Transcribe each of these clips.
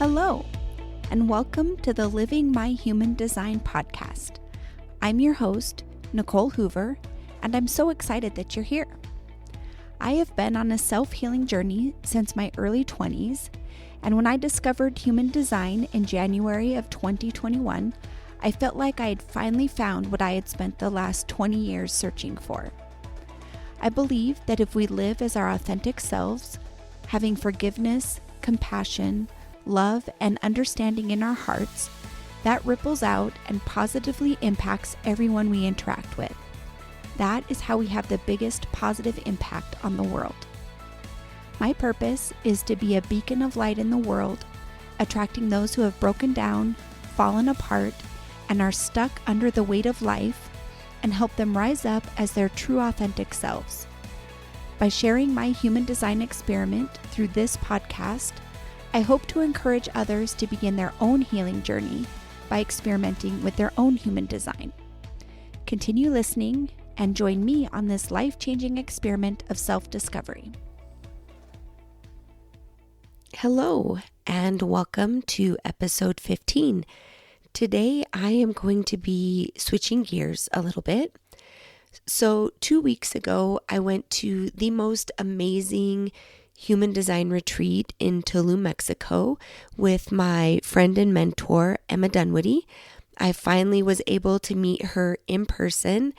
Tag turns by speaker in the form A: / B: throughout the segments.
A: Hello, and welcome to the Living My Human Design podcast. I'm your host, Nicole Hoover, and I'm so excited that you're here. I have been on a self-healing journey since my early 20s, and when I discovered human design in January of 2021, I felt like I had finally found what I had spent the last 20 years searching for. I believe that if we live as our authentic selves, having forgiveness, compassion, love, and understanding in our hearts, that ripples out and positively impacts everyone we interact with. That is how we have the biggest positive impact on the world. My purpose is to be a beacon of light in the world, attracting those who have broken down, fallen apart, and are stuck under the weight of life, and help them rise up as their true authentic selves. By sharing my human design experiment through this podcast, I hope to encourage others to begin their own healing journey by experimenting with their own human design. Continue listening and join me on this life-changing experiment of self-discovery.
B: Hello, and welcome to episode 15. Today, I am going to be switching gears a little bit. So 2 weeks ago, I went to the most amazing human design retreat in Tulum, Mexico with my friend and mentor, Emma Dunwoody. I finally was able to meet her in person,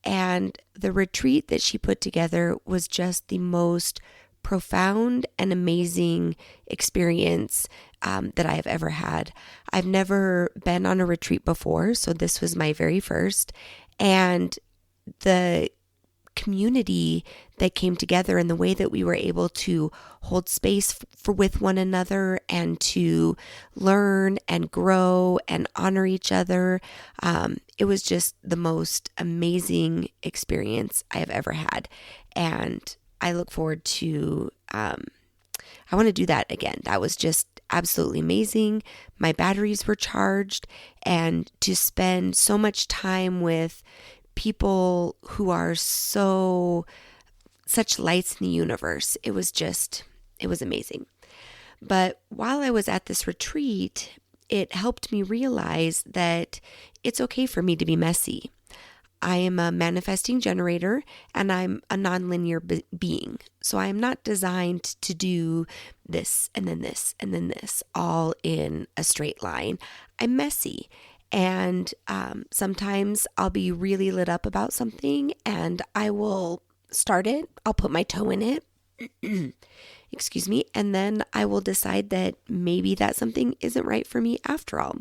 B: and the retreat that she put together was just the most profound and amazing experience that I have ever had. I've never been on a retreat before, so this was my very first, and the community that came together and the way that we were able to hold space with one another and to learn and grow and honor each other. It was just the most amazing experience I have ever had. And I look forward to, I want to do that again. That was just absolutely amazing. My batteries were charged, and to spend so much time with people who are such lights in the universe. It was amazing. But while I was at this retreat, it helped me realize that it's okay for me to be messy. I am a manifesting generator, and I'm a nonlinear being. So I am not designed to do this and then this and then this all in a straight line. I'm messy. And sometimes I'll be really lit up about something and I will start it. I'll put my toe in it. Excuse me. And then I will decide that maybe that something isn't right for me after all.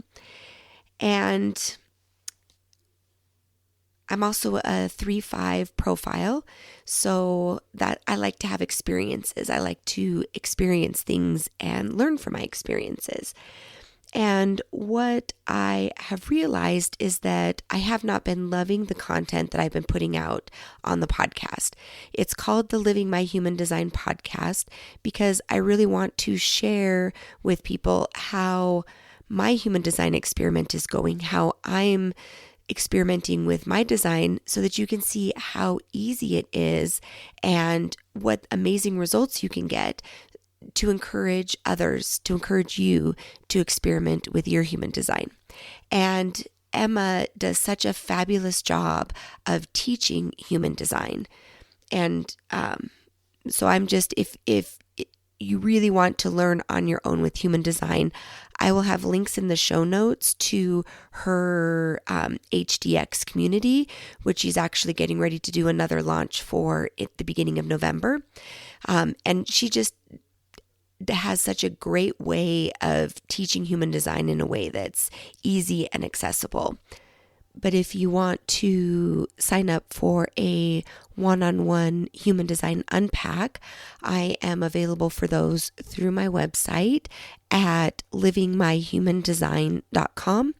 B: And I'm also a 3-5 profile, so that I like to have experiences. I like to experience things and learn from my experiences. And what I have realized is that I have not been loving the content that I've been putting out on the podcast. It's called the Living My Human Design podcast because I really want to share with people how my human design experiment is going, how I'm experimenting with my design so that you can see how easy it is and what amazing results you can get to encourage others, to encourage you to experiment with your human design. And Emma does such a fabulous job of teaching human design. And so I'm just, if you really want to learn on your own with human design, I will have links in the show notes to her HDX community, which she's actually getting ready to do another launch for at the beginning of November. And she just has such a great way of teaching human design in a way that's easy and accessible. But if you want to sign up for a one-on-one human design unpack, I am available for those through my website at livingmyhumandesign.com.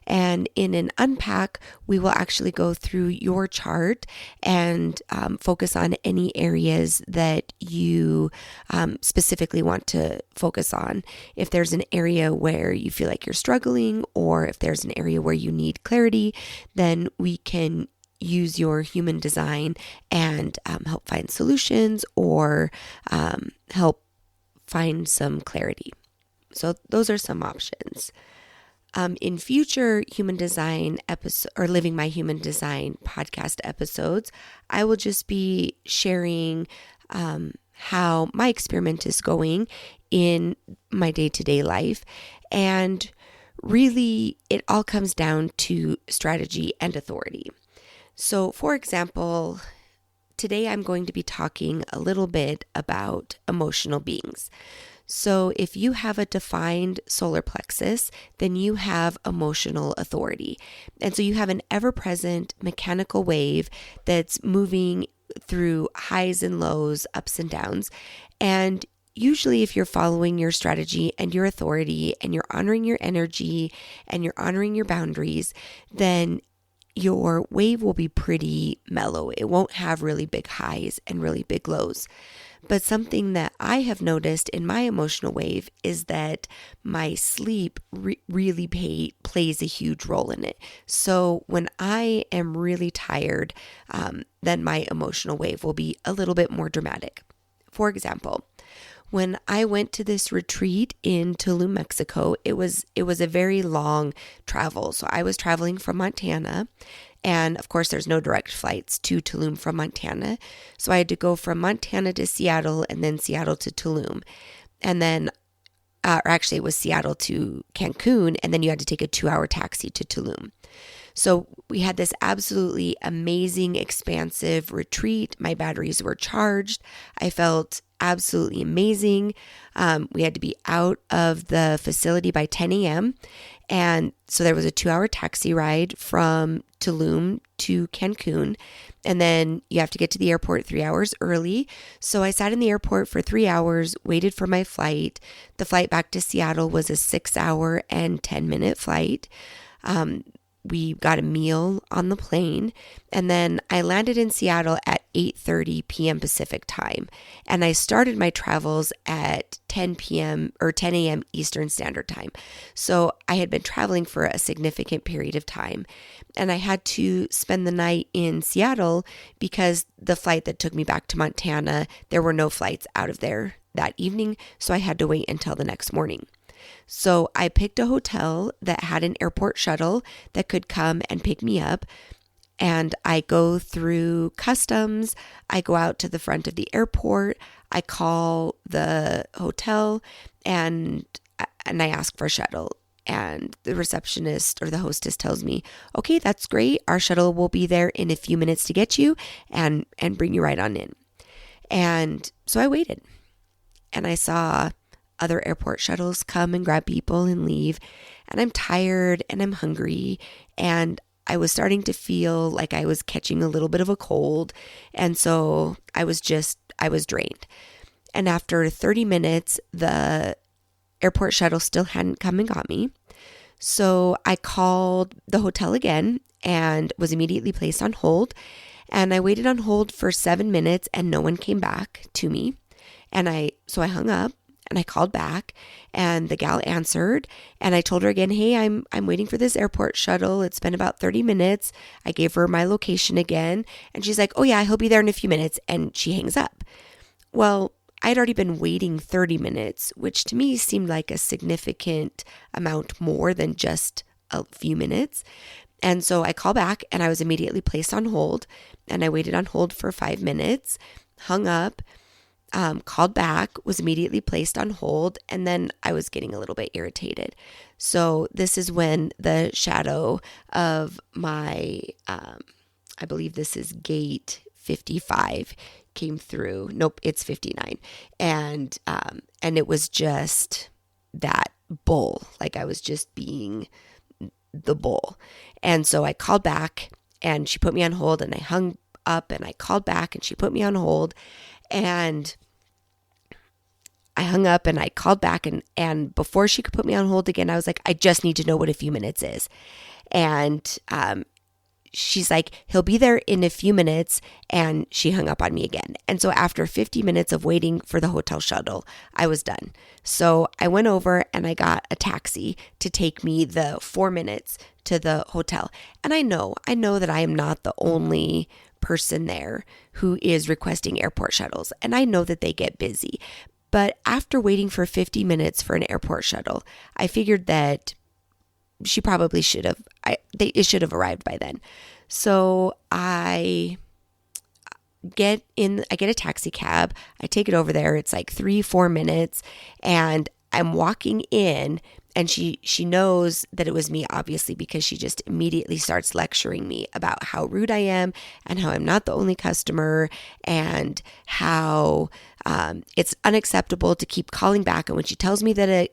B: And in an unpack, we will actually go through your chart and focus on any areas that you specifically want to focus on. If there's an area where you feel like you're struggling, or if there's an area where you need clarity, then we can use your human design and help find solutions or help find some clarity. So those are some options. In future human design episode or Living My Human Design podcast episodes, I will just be sharing how my experiment is going in my day-to-day life. And really, it all comes down to strategy and authority. So, for example, today I'm going to be talking a little bit about emotional beings. So if you have a defined solar plexus, then you have emotional authority. And so you have an ever-present mechanical wave that's moving through highs and lows, ups and downs. And usually if you're following your strategy and your authority and you're honoring your energy and you're honoring your boundaries, then your wave will be pretty mellow. It won't have really big highs and really big lows. But something that I have noticed in my emotional wave is that my sleep really plays a huge role in it. So when I am really tired, then my emotional wave will be a little bit more dramatic. For example, when I went to this retreat in Tulum, Mexico, it was a very long travel. So I was traveling from Montana, and of course there's no direct flights to Tulum from Montana. So I had to go from Montana to Seattle and then Seattle to Tulum. And then, or actually it was Seattle to Cancun, and then you had to take a 2-hour taxi to Tulum. So we had this absolutely amazing, expansive retreat. My batteries were charged. I felt absolutely amazing. We had to be out of the facility by 10 a.m. And so there was a 2-hour taxi ride from Tulum to Cancun. And then you have to get to the airport 3 hours early. So I sat in the airport for 3 hours, waited for my flight. The flight back to Seattle was a 6-hour and 10-minute flight. We got a meal on the plane, and then I landed in Seattle at 8:30 p.m. Pacific time, and I started my travels at 10 p.m. or 10 a.m. Eastern Standard Time. So I had been traveling for a significant period of time, and I had to spend the night in Seattle because the flight that took me back to Montana, there were no flights out of there that evening, so I had to wait until the next morning. So I picked a hotel that had an airport shuttle that could come and pick me up. And I go through customs. I go out to the front of the airport. I call the hotel and I ask for a shuttle. And the receptionist or the hostess tells me, okay, that's great. Our shuttle will be there in a few minutes to get you and bring you right on in. And so I waited and I saw other airport shuttles come and grab people and leave. And I'm tired and I'm hungry. And I was starting to feel like I was catching a little bit of a cold. And so I was drained. And after 30 minutes, the airport shuttle still hadn't come and got me. So I called the hotel again and was immediately placed on hold. And I waited on hold for 7 minutes and no one came back to me. And so I hung up. And I called back and the gal answered and I told her again, hey, I'm waiting for this airport shuttle. It's been about 30 minutes. I gave her my location again and she's like, oh yeah, he'll be there in a few minutes. And she hangs up. Well, I'd already been waiting 30 minutes, which to me seemed like a significant amount more than just a few minutes. And so I call back and I was immediately placed on hold and I waited on hold for 5 minutes, hung up. Called back, was immediately placed on hold, and then I was getting a little bit irritated. So this is when the shadow of my, I believe this is gate 55 came through. Nope, it's 59. And it was just that bull, like I was just being the bull. And so I called back and she put me on hold and I hung up and I called back and she put me on hold and I hung up and I called back and before she could put me on hold again, I was like, I just need to know what a few minutes is. And she's like, he'll be there in a few minutes. And she hung up on me again. And so after 50 minutes of waiting for the hotel shuttle, I was done. So I went over and I got a taxi to take me the 4 minutes to the hotel. And I know that I am not the only person there who is requesting airport shuttles. And I know that they get busy. But after waiting for 50 minutes for an airport shuttle, I figured that she probably it should have arrived by then. So I get a taxi cab. I take it over there. It's like 3-4 minutes, and I'm walking in, and she knows that it was me, obviously, because she just immediately starts lecturing me about how rude I am and how I'm not the only customer, and how it's unacceptable to keep calling back. And when she tells me that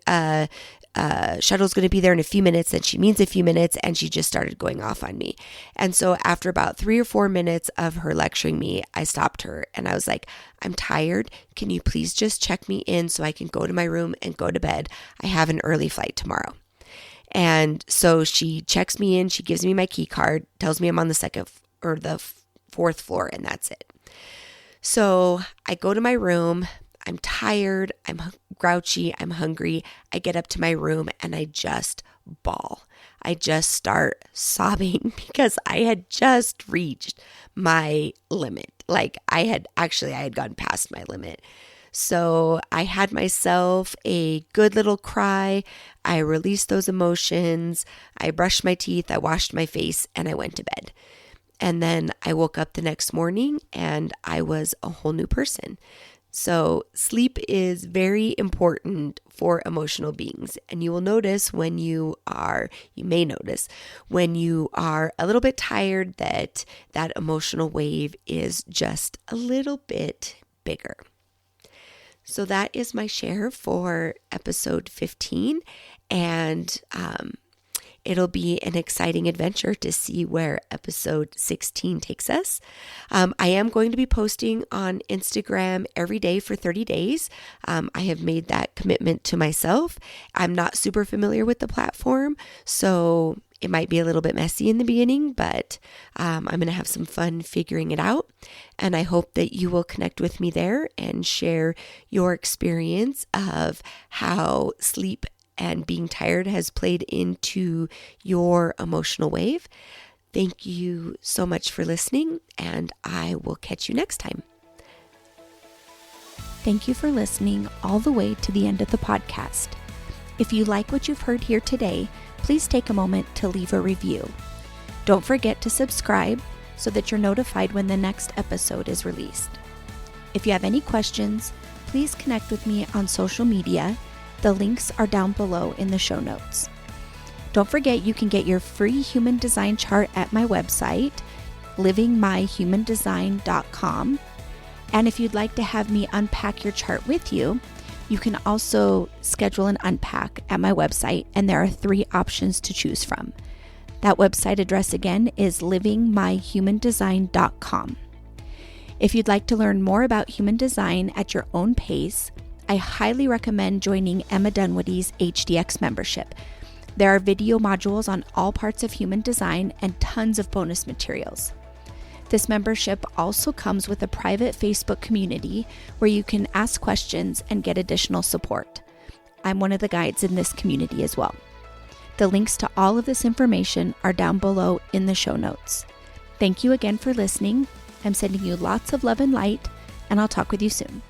B: a shuttle's going to be there in a few minutes, then she means a few minutes, and she just started going off on me. And so after about 3 or 4 minutes of her lecturing me, I stopped her and I was like, I'm tired. Can you please just check me in so I can go to my room and go to bed? I have an early flight tomorrow. And so she checks me in, she gives me my key card, tells me I'm on the second or the fourth floor, and that's it. So I go to my room. I'm tired, I'm grouchy, I'm hungry. I get up to my room and I just bawl. I just start sobbing because I had just reached my limit. Like I had gone past my limit. So I had myself a good little cry. I released those emotions. I brushed my teeth, I washed my face, and I went to bed. And then I woke up the next morning and I was a whole new person. So sleep is very important for emotional beings. And you may notice when you are a little bit tired that emotional wave is just a little bit bigger. So that is my share for episode 15. And it'll be an exciting adventure to see where episode 16 takes us. I am going to be posting on Instagram every day for 30 days. I have made that commitment to myself. I'm not super familiar with the platform, so it might be a little bit messy in the beginning, but I'm going to have some fun figuring it out. And I hope that you will connect with me there and share your experience of how sleep and being tired has played into your emotional wave. Thank you so much for listening, and I will catch you next time.
A: Thank you for listening all the way to the end of the podcast. If you like what you've heard here today, please take a moment to leave a review. Don't forget to subscribe so that you're notified when the next episode is released. If you have any questions, please connect with me on social media. The links are down below in the show notes. Don't forget you can get your free human design chart at my website, livingmyhumandesign.com. And if you'd like to have me unpack your chart with you, you can also schedule an unpack at my website, and there are 3 options to choose from. That website address again is livingmyhumandesign.com. If you'd like to learn more about human design at your own pace, I highly recommend joining Emma Dunwoody's HDX membership. There are video modules on all parts of human design and tons of bonus materials. This membership also comes with a private Facebook community where you can ask questions and get additional support. I'm one of the guides in this community as well. The links to all of this information are down below in the show notes. Thank you again for listening. I'm sending you lots of love and light, and I'll talk with you soon.